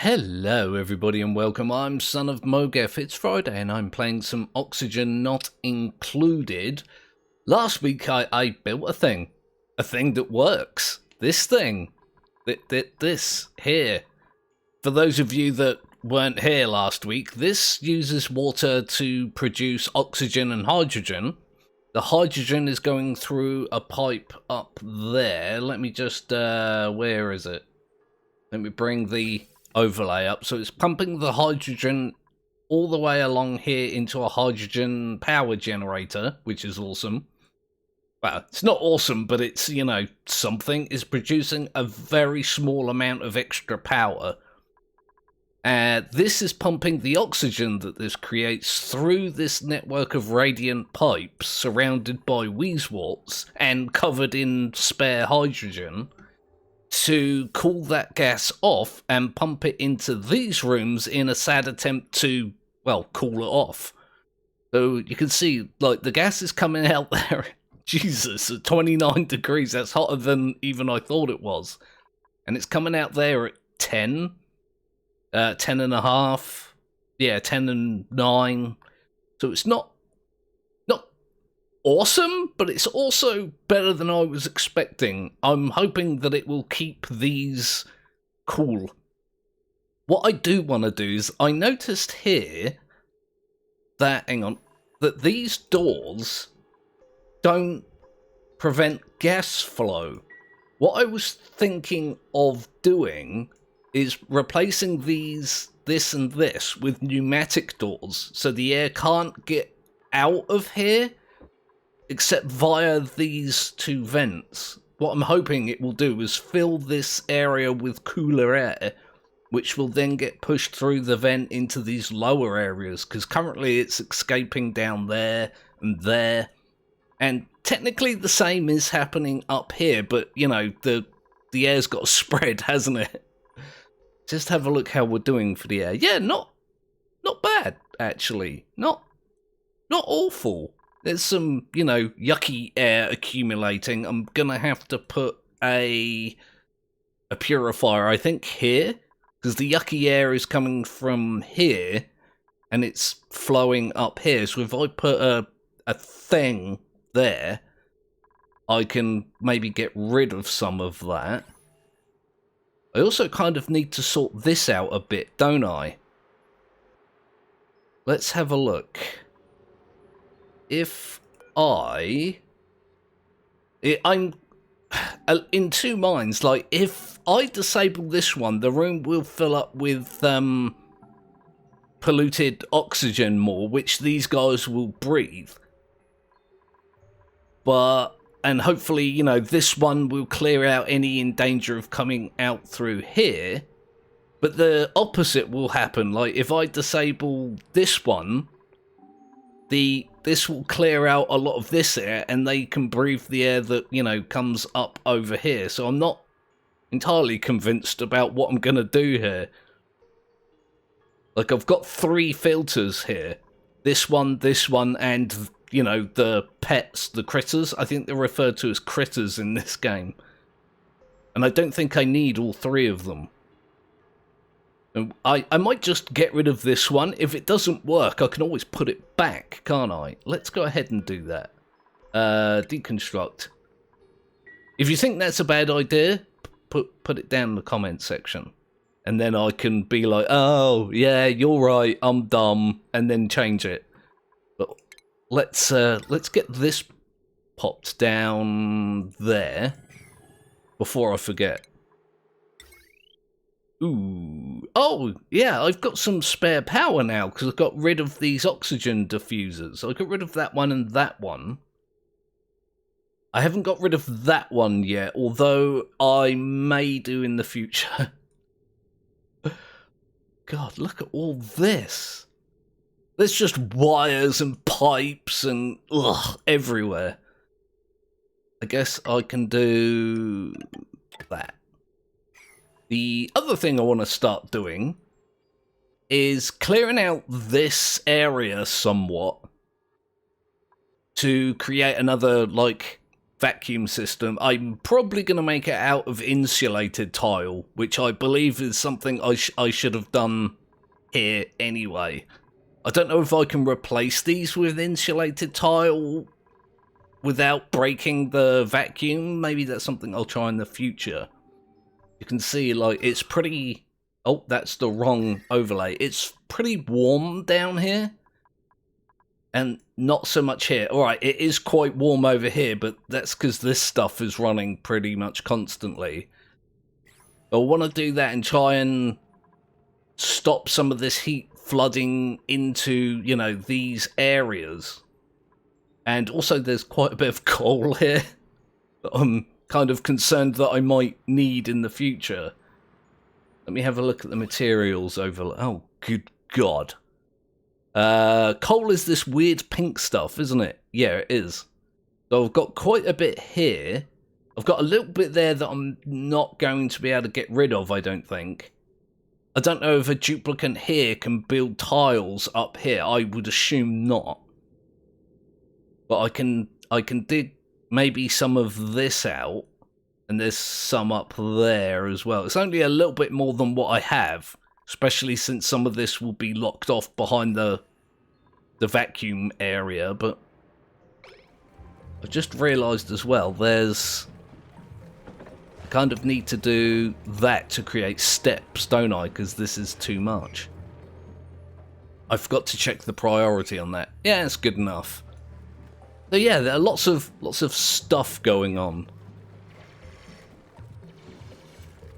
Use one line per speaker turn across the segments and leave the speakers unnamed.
Hello everybody and welcome, I'm SonOfMowgef. It's Friday and I'm playing some Oxygen Not Included. Last week I built a thing that works. This thing. This here. For those of you that weren't here last week, this uses water to produce oxygen and hydrogen. The hydrogen is going through a pipe up there. Let me just, where is it? Let me bring the overlay up. So it's pumping the hydrogen all the way along here into a hydrogen power generator, which is awesome. Well, it's not awesome, but it's, you know, something. Is producing a very small amount of extra power. This is pumping the oxygen that this creates through this network of radiant pipes surrounded by wheezeworts and covered in spare hydrogen to cool that gas off and pump it into these rooms in a sad attempt to, well, cool it off. So you can see, like, the gas is coming out there. Jesus, at 29 degrees, that's hotter than even I thought it was. And it's coming out there at 10, 10 and a half, yeah, 10 and 9. So it's not awesome, but it's also better than I was expecting. I'm hoping that it will keep these cool. What I do want to do is, I noticed here that, hang on, that these doors don't prevent gas flow. What I was thinking of doing is replacing this and this with pneumatic doors, so the air can't get out of here except via these two vents. What I'm hoping it will do is fill this area with cooler air, which will then get pushed through the vent into these lower areas, because currently it's escaping down there and there. And technically the same is happening up here, but, you know, the air's got to spread, hasn't it? Just have a look how we're doing for the air. Yeah, not bad, actually. Not awful. There's some, you know, yucky air accumulating. I'm gonna have to put a purifier, I think, here, because the yucky air is coming from here, and it's flowing up here. So if I put a thing there, I can maybe get rid of some of that. I also kind of need to sort this out a bit, don't I? Let's have a look. If I'm in two minds. Like, if I disable this one, the room will fill up with polluted oxygen more, which these guys will breathe. And hopefully, you know, this one will clear out any in danger of coming out through here. But the opposite will happen. Like, if I disable this one, this will clear out a lot of this air, and they can breathe the air that, you know, comes up over here. So I'm not entirely convinced about what I'm going to do here. Like, I've got 3 filters here. This one, and, you know, the pets, the critters. I think they're referred to as critters in this game. And I don't think I need all 3 of them. I might just get rid of this one. If it doesn't work, I can always put it back, can't I? Let's go ahead and do that. Deconstruct. If you think that's a bad idea, put it down in the comment section. And then I can be like, oh, yeah, you're right, I'm dumb, and then change it. But let's get this popped down there before I forget. Ooh. Oh, yeah, I've got some spare power now because I got rid of these oxygen diffusers. I got rid of that one and that one. I haven't got rid of that one yet, although I may do in the future. God, look at all this. There's just wires and pipes and everywhere. I guess I can do that. The other thing I want to start doing is clearing out this area somewhat to create another, like, vacuum system. I'm probably going to make it out of insulated tile, which I believe is something I should have done here anyway. I don't know if I can replace these with insulated tile without breaking the vacuum. Maybe that's something I'll try in the future. You can see, like, it's pretty... Oh, that's the wrong overlay. It's pretty warm down here. And not so much here. Alright, it is quite warm over here, but that's because this stuff is running pretty much constantly. I want to do that and try and stop some of this heat flooding into, you know, these areas. And also there's quite a bit of coal here that I'm kind of concerned that I might need in the future. Let me have a look at the materials over... Oh, good God. Coal is this weird pink stuff, isn't it? Yeah, it is. So I've got quite a bit here. I've got a little bit there that I'm not going to be able to get rid of, I don't think. I don't know if a duplicate here can build tiles up here. I would assume not. But I can dig maybe some of this out. And there's some up there as well. It's only a little bit more than what I have. Especially since some of this will be locked off behind the vacuum area. But I've just realised as well, there's... I kind of need to do that to create steps, don't I? Because this is too much. I forgot to check the priority on that. Yeah, it's good enough. So yeah, there are lots of stuff going on.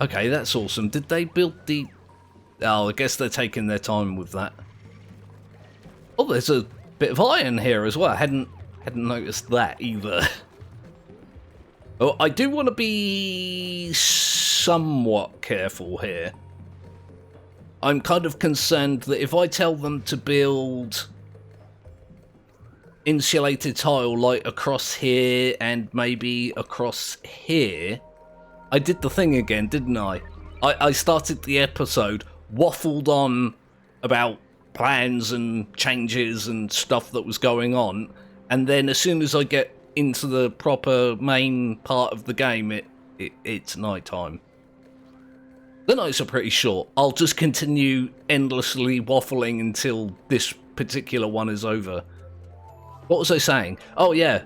Okay, that's awesome. Did they build the... Oh, I guess they're taking their time with that. Oh, there's a bit of iron here as well. I hadn't noticed that either. Oh, I do want to be somewhat careful here. I'm kind of concerned that if I tell them to build insulated tile like across here and maybe across here... I did the thing again, didn't I? I started the episode, waffled on about plans and changes and stuff that was going on, and then as soon as I get into the proper main part of the game, it's night time. The nights are pretty short. I'll just continue endlessly waffling until this particular one is over. What was I saying? Oh yeah,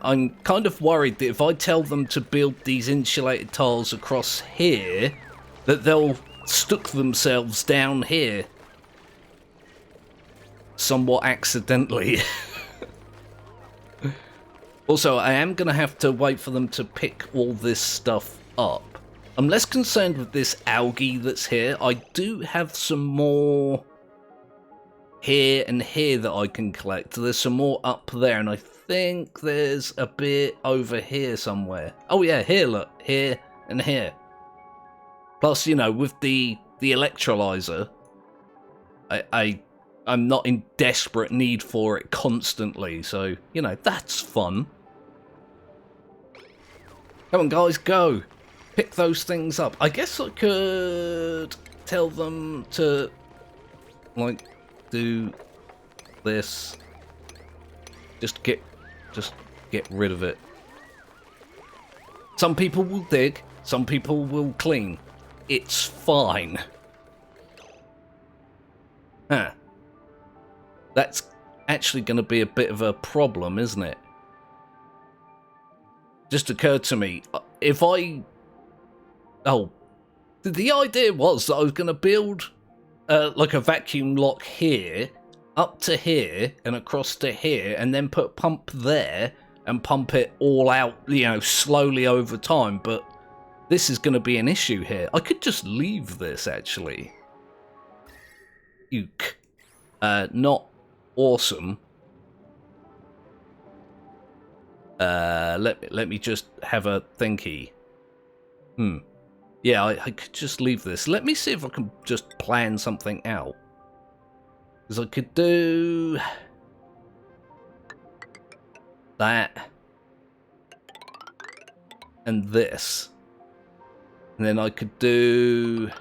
I'm kind of worried that if I tell them to build these insulated tiles across here, that they'll stuck themselves down here. Somewhat accidentally. Also, I am going to have to wait for them to pick all this stuff up. I'm less concerned with this algae that's here. I do have some more... here and here that I can collect. There's some more up there, and I think there's a bit over here somewhere. Oh yeah, here, look. Here and here. Plus, you know, with the electrolyzer, I'm not in desperate need for it constantly, so, you know, that's fun. Come on, guys, go. Pick those things up. I guess I could tell them to, like... do this. Just get rid of it. Some people will dig, some people will clean. It's fine. Huh. That's actually going to be a bit of a problem, isn't it? Just occurred to me, if I... Oh, the idea was that I was going to build... like a vacuum lock here, up to here, and across to here, and then put pump there, and pump it all out, you know, slowly over time, but this is going to be an issue here. I could just leave this, actually. Eek. Not awesome. Let me just have a thinky. Yeah, I could just leave this. Let me see if I can just plan something out. Because I could do... that. And this. And then I could do...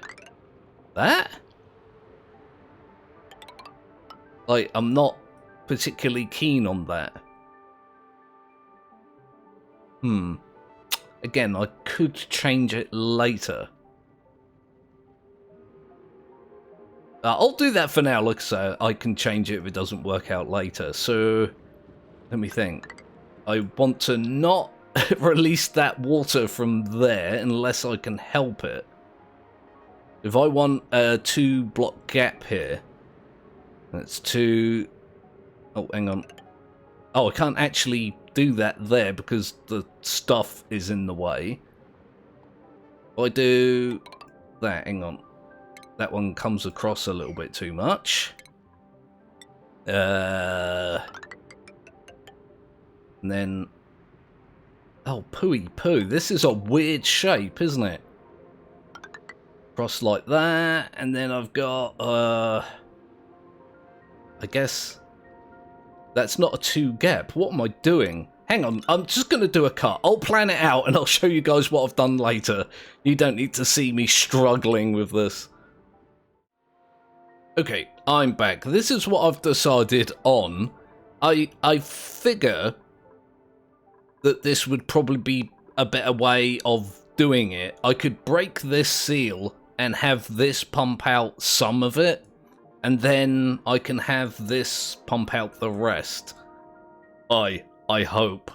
that? Like, I'm not particularly keen on that. Again, I could change it later. I'll do that for now. Like I say, I can change it if it doesn't work out later. So, let me think. I want to not release that water from there unless I can help it. If I want a 2-block gap here, that's 2... Oh, hang on. Oh, I can't actually do that there because the stuff is in the way. If I do that, hang on. That one comes across a little bit too much. And then... Oh, pooey poo. This is a weird shape, isn't it? Cross like that, and then I've got, I guess... That's not a 2 gap. What am I doing? Hang on, I'm just going to do a cut. I'll plan it out and I'll show you guys what I've done later. You don't need to see me struggling with this. Okay, I'm back. This is what I've decided on. I figure that this would probably be a better way of doing it. I could break this seal and have this pump out some of it, and then I can have this pump out the rest. I hope.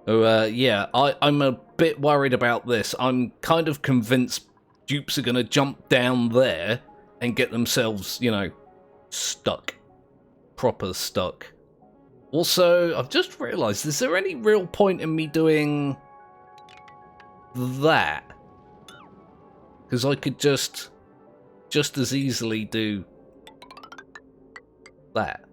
So, yeah, I'm a bit worried about this. I'm kind of convinced dupes are going to jump down there and get themselves, you know, stuck. Proper stuck. Also, I've just realised, is there any real point in me doing that? Because I could just as easily do that.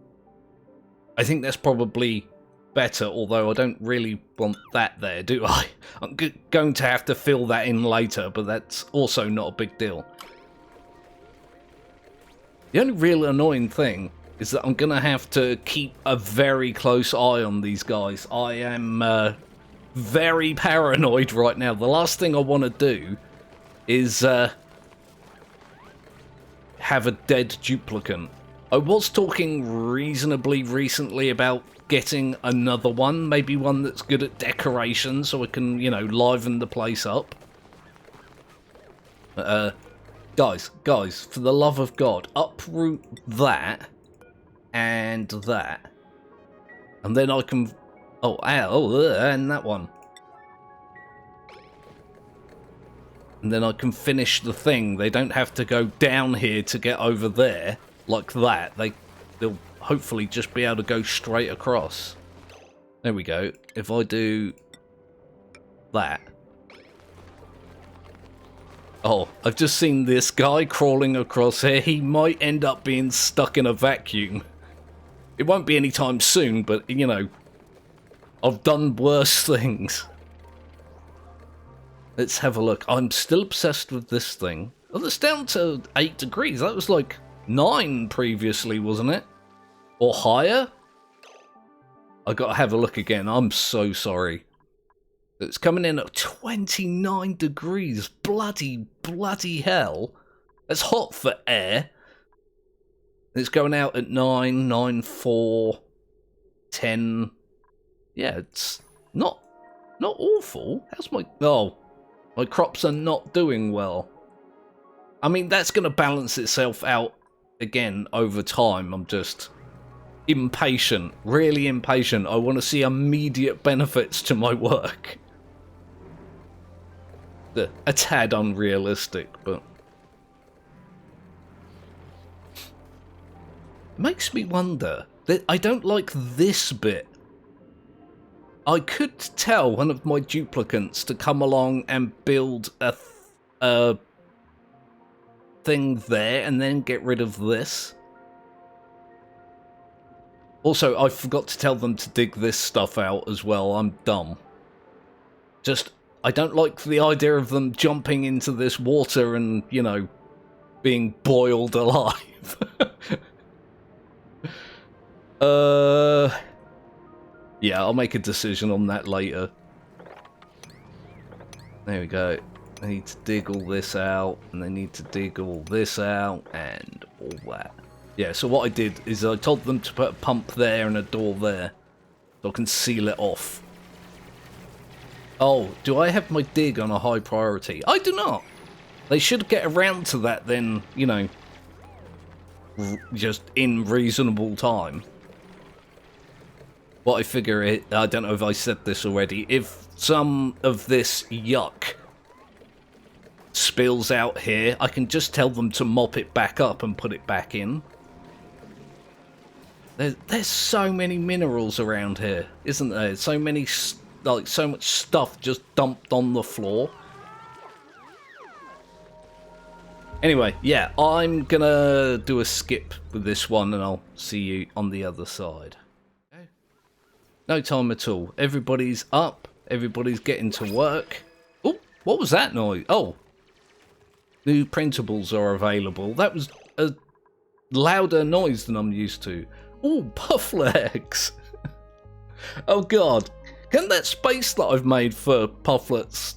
I think that's probably better, although I don't really want that there, do I? I'm going to have to fill that in later, but that's also not a big deal. The only real annoying thing is that I'm going to have to keep a very close eye on these guys. I am very paranoid right now. The last thing I want to do is have a dead duplicant. I was talking reasonably recently about getting another one, maybe one that's good at decoration so I can, you know, liven the place up. Guys, for the love of God, uproot that and that. And then I can... Oh, and that one. And then I can finish the thing. They don't have to go down here to get over there like that. They'll hopefully just be able to go straight across. There we go. If I do that. Oh, I've just seen this guy crawling across here. He might end up being stuck in a vacuum. It won't be anytime soon, but, you know, I've done worse things. Let's have a look. I'm still obsessed with this thing. Oh, that's down to 8 degrees. That was like 9 previously, wasn't it? Or higher? I gotta have a look again. I'm so sorry. It's coming in at 29 degrees. Bloody hell. That's hot for air. It's going out at 9, 9, 4, 10. Yeah, it's not awful. How's my... Oh, my crops are not doing well. I mean, that's going to balance itself out again over time. I'm just impatient. Really impatient. I want to see immediate benefits to my work. A tad unrealistic, but... Makes me wonder that I don't like this bit. I could tell one of my duplicants to come along and build a thing there and then get rid of this. Also, I forgot to tell them to dig this stuff out as well. I'm dumb. Just, I don't like the idea of them jumping into this water and, you know, being boiled alive. Yeah, I'll make a decision on that later. There we go. I need to dig all this out, and they need to dig all this out, and all that. Yeah, so what I did is I told them to put a pump there and a door there, so I can seal it off. Oh, do I have my dig on a high priority? I do not. They should get around to that then, you know, just in reasonable time. What I figure it, I don't know if I said this already, if some of this yuck spills out here, I can just tell them to mop it back up and put it back in. There's so many minerals around here, isn't there? So many, like, so much stuff just dumped on the floor. Anyway, yeah, I'm gonna do a skip with this one and I'll see you on the other side. Okay. No time at all. Everybody's up. Everybody's getting to work. Oh, what was that noise? Oh. New printables are available. That was a louder noise than I'm used to. Oh, puff legs. Oh god. Can that space that I've made for pufflets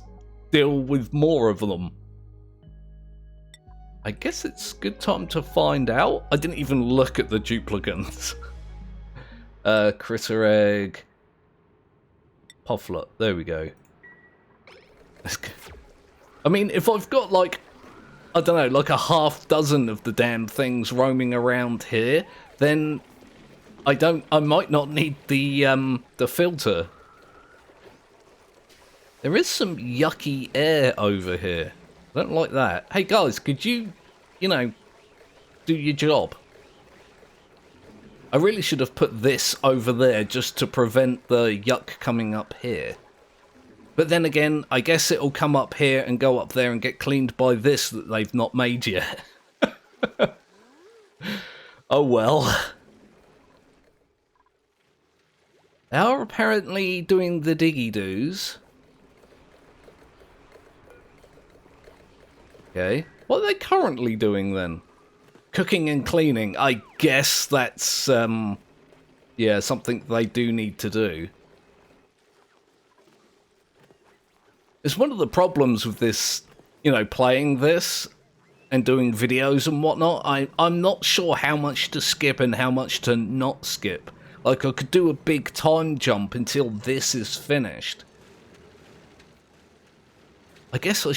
deal with more of them? I guess it's good time to find out. I didn't even look at the duplicates. Critter egg. Pufflet. There we go. I mean, if I've got like, I don't know, like a half dozen of the damn things roaming around here, then I might not need the filter. There is some yucky air over here. I don't like that. Hey guys, could you know, do your job? I really should have put this over there just to prevent the yuck coming up here. But then again, I guess it'll come up here and go up there and get cleaned by this that they've not made yet. Oh well. They are apparently doing the diggy-doos. Okay. What are they currently doing then? Cooking and cleaning. I guess that's, yeah, something they do need to do. It's one of the problems with this, you know, playing this and doing videos and whatnot. I'm not sure how much to skip and how much to not skip. Like, I could do a big time jump until this is finished. I guess I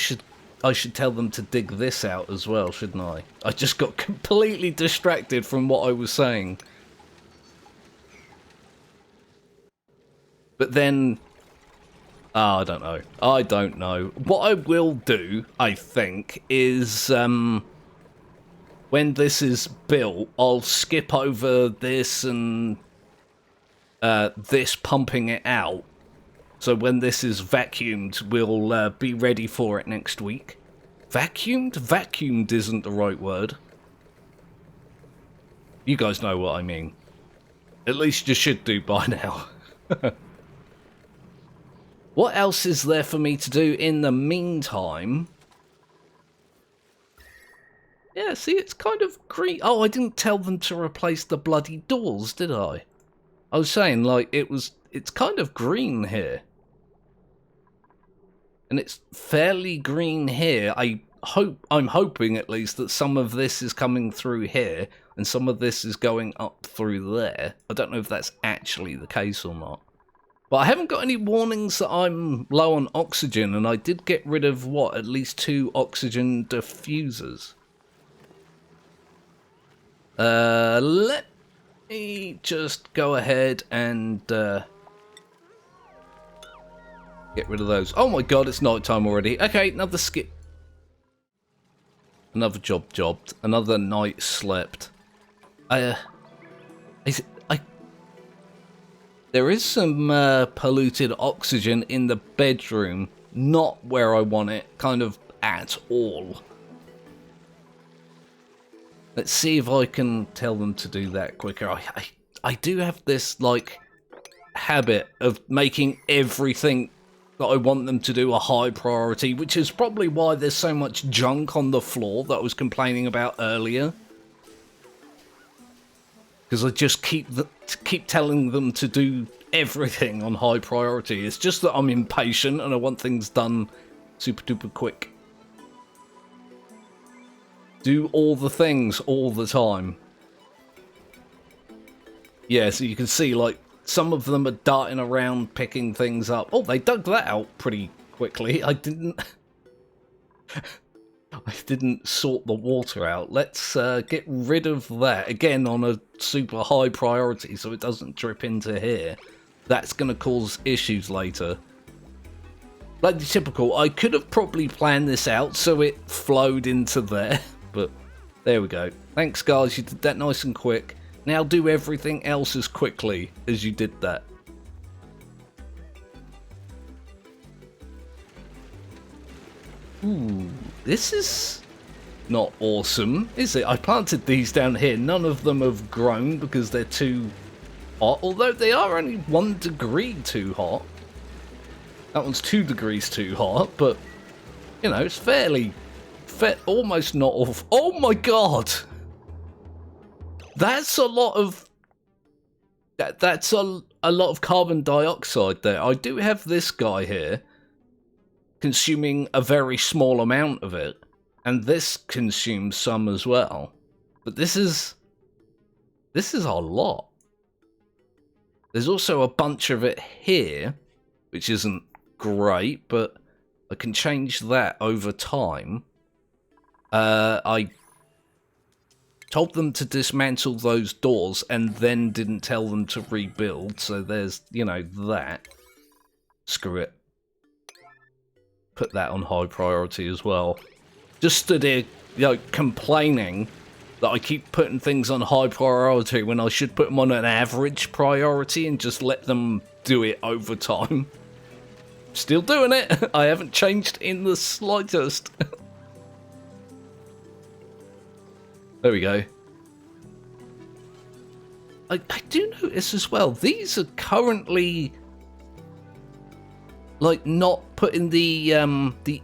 should tell them to dig this out as well, shouldn't I? I just got completely distracted from what I was saying. But then, I don't know. I don't know. What I will do, I think, is when this is built, I'll skip over this and this pumping it out. So when this is vacuumed, we'll be ready for it next week. Vacuumed? Vacuumed isn't the right word. You guys know what I mean. At least you should do by now. What else is there for me to do in the meantime? Yeah, see, it's kind of green. Oh, I didn't tell them to replace the bloody doors, did I? I was saying, like, it's kind of green here. And it's fairly green here. I'm hoping at least that some of this is coming through here and some of this is going up through there. I don't know if that's actually the case or not. But I haven't got any warnings that I'm low on oxygen, and I did get rid of, what, at least 2 oxygen diffusers. Let me just go ahead and get rid of those. Oh my god, it's night time already. Okay, another skip. Another jobbed. Another night slept. There is some polluted oxygen in the bedroom. Not where I want it, kind of at all. Let's see if I can tell them to do that quicker. I do have this, like, habit of making everything that I want them to do a high priority, which is probably why there's so much junk on the floor that I was complaining about earlier. Because I just keep telling them to do everything on high priority. It's just that I'm impatient and I want things done super duper quick. Do all the things all the time. Yeah, so you can see, like, some of them are darting around, picking things up. Oh, they dug that out pretty quickly. I didn't sort the water out. Let's get rid of that. Again, on a super high priority so it doesn't drip into here. That's going to cause issues later. Like the typical, I could have probably planned this out so it flowed into there. But there we go. Thanks, guys. You did that nice and quick. Now do everything else as quickly as you did that. Ooh, this is not awesome, is it? I planted these down here. None of them have grown because they're too hot, although they are only 1 degree too hot. That one's 2 degrees too hot, but, you know, it's almost not off. Oh my god! That's a lot of... That's a lot of carbon dioxide there. I do have this guy here consuming a very small amount of it, and this consumes some as well. But this is a lot. There's also a bunch of it here, which isn't great, but I can change that over time. I told them to dismantle those doors and then didn't tell them to rebuild, so there's, you know, that. Screw it. Put that on high priority as well. Just stood here, you know, complaining that I keep putting things on high priority when I should put them on an average priority and just let them do it over time. Still doing it. I haven't changed in the slightest. There we go. I do notice as well, these are currently like not putting the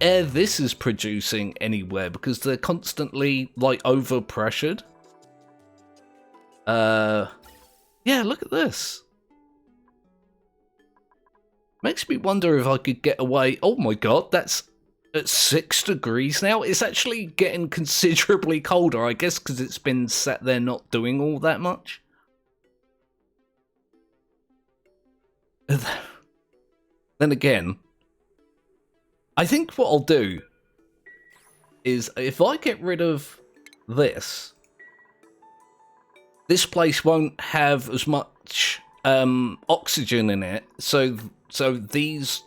air this is producing anywhere because they're constantly like over pressured. Yeah, look at this. Makes me wonder if I could get away. Oh my god, that's at 6 degrees now. It's actually getting considerably colder, I guess, because it's been sat there not doing all that much. Then again, I think what I'll do is if I get rid of this place won't have as much oxygen in it, so these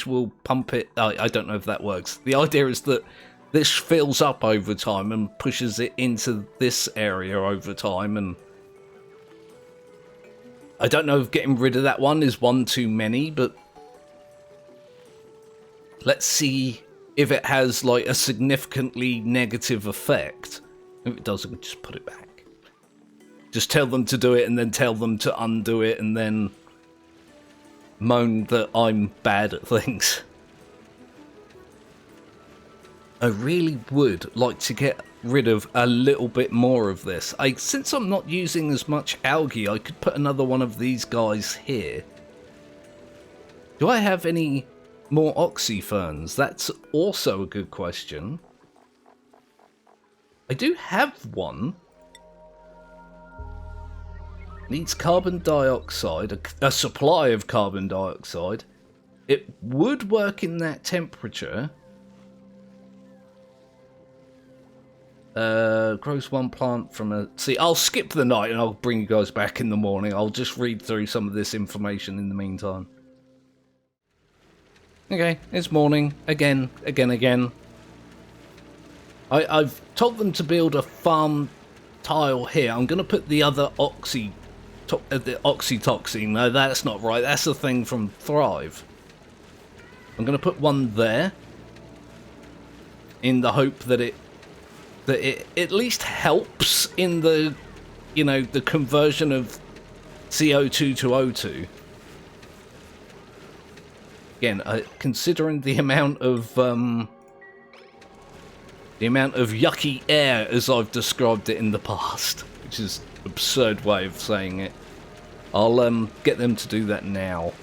will pump it. I don't know if that works. The idea is that this fills up over time and pushes it into this area over time, and I don't know if getting rid of that one is one too many, but let's see if it has like a significantly negative effect. If it doesn't, just put it back. Just tell them to do it and then tell them to undo it and then moan that I'm bad at things. I really would like to get rid of a little bit more of this. Since I'm not using as much algae, I could put another one of these guys here. Do I have any more oxyferns? That's also a good question. I do have one. Needs carbon dioxide, a supply of carbon dioxide. It would work in that temperature. Grows one plant from a... See, I'll skip the night and I'll bring you guys back in the morning. I'll just read through some of this information in the meantime. Okay, it's morning. Again. I've told them to build a farm tile here. I'm going to put the other the oxytocin. No, that's not right. That's the thing from Thrive. I'm going to put one there in the hope that it at least helps in the, you know, the conversion of CO2 to O2. Again, considering the amount of yucky air as I've described it in the past, which is an absurd way of saying it, I'll get them to do that now.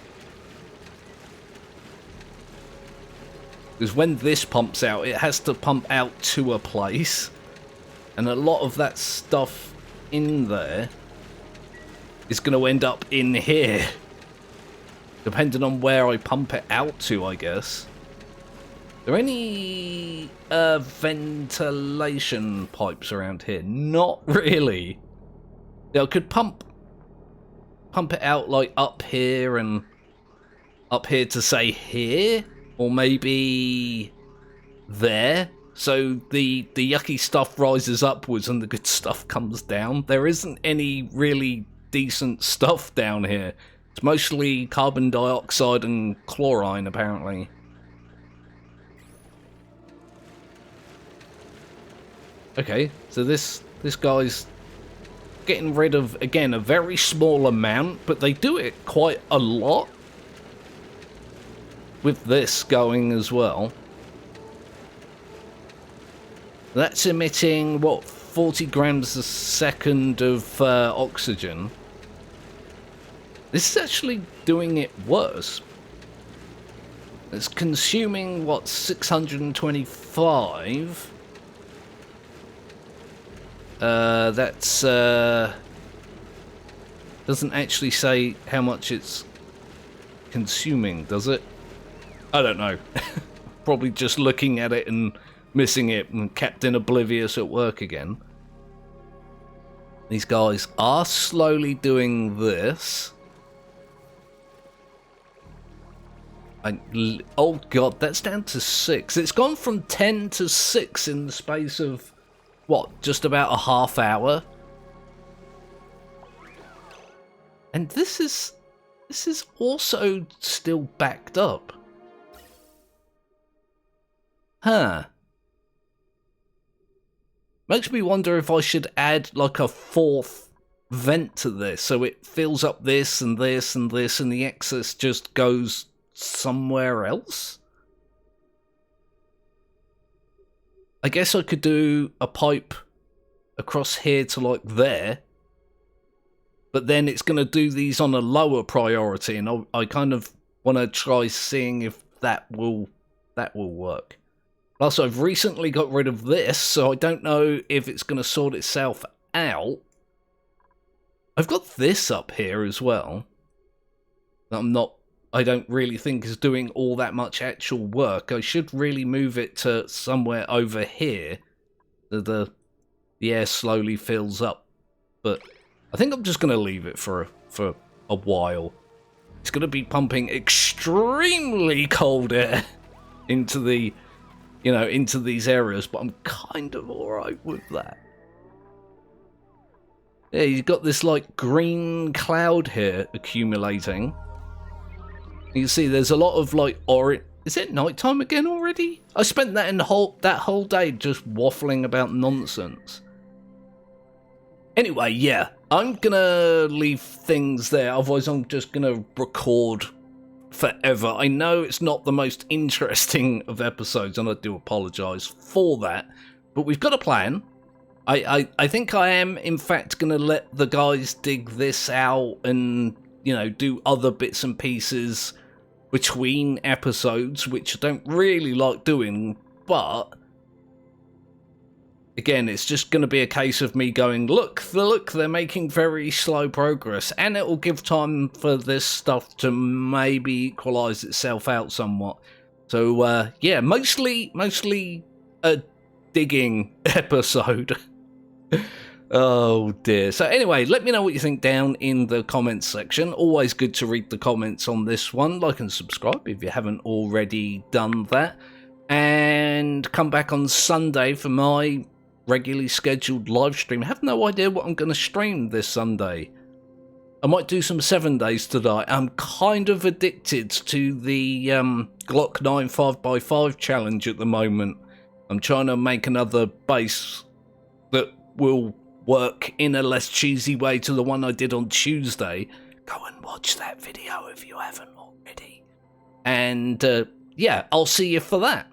Because when this pumps out, it has to pump out to a place, and a lot of that stuff in there is going to end up in here. Depending on where I pump it out to, I guess. Are there any ventilation pipes around here? Not really. Yeah, I could pump it out like up here and up here to say here, or maybe there. So the yucky stuff rises upwards and the good stuff comes down. There isn't any really decent stuff down here. It's mostly carbon dioxide and chlorine, apparently. Okay, so this guy's getting rid of, again, a very small amount, but they do it quite a lot with this going as well. That's emitting, what, 40 grams a second of oxygen. This is actually doing it worse. It's consuming, what, 625? That's, doesn't actually say how much it's consuming, does it? I don't know. Probably just looking at it and missing it and Captain Oblivious at work again. These guys are slowly doing this. Oh god, that's down to 6. It's gone from 10 to 6 in the space of, what, just about a half hour? And this is also still backed up. Huh. Makes me wonder if I should add like a 4th vent to this, so it fills up this and this and this, and the excess just goes somewhere else? I guess I could do a pipe across here to like there, but then it's going to do these on a lower priority, and I kind of want to try seeing if that will work. Plus, I've recently got rid of this, so I don't know if it's going to sort itself out. I've got this up here as well. I don't really think is doing all that much actual work. I should really move it to somewhere over here. The air slowly fills up. But I think I'm just going to leave it for a while. It's going to be pumping extremely cold air into the, into these areas, but I'm kind of alright with that. Yeah, you've got this like green cloud here accumulating. You can see there's a lot of like orange. Is it nighttime again already? I spent that that whole day just waffling about nonsense. Anyway, yeah, I'm gonna leave things there, otherwise I'm just gonna record forever. I know it's not the most interesting of episodes, and I do apologise for that, but we've got a plan. I think I am, in fact, gonna let the guys dig this out and, do other bits and pieces between episodes, which I don't really like doing, but again, it's just going to be a case of me going, look, they're making very slow progress, and it will give time for this stuff to maybe equalise itself out somewhat. So, yeah, mostly a digging episode. Oh dear. So anyway, let me know what you think down in the comments section. Always good to read the comments on this one. Like and subscribe if you haven't already done that. And come back on Sunday for my regularly scheduled live stream. I have no idea what I'm going to stream this Sunday. I might do some 7 days tonight. I'm kind of addicted to the Glock 9 5x5 challenge at the moment. I'm trying to make another base that will work in a less cheesy way to the one I did on Tuesday. Go and watch that video if you haven't already. And yeah, I'll see you for that.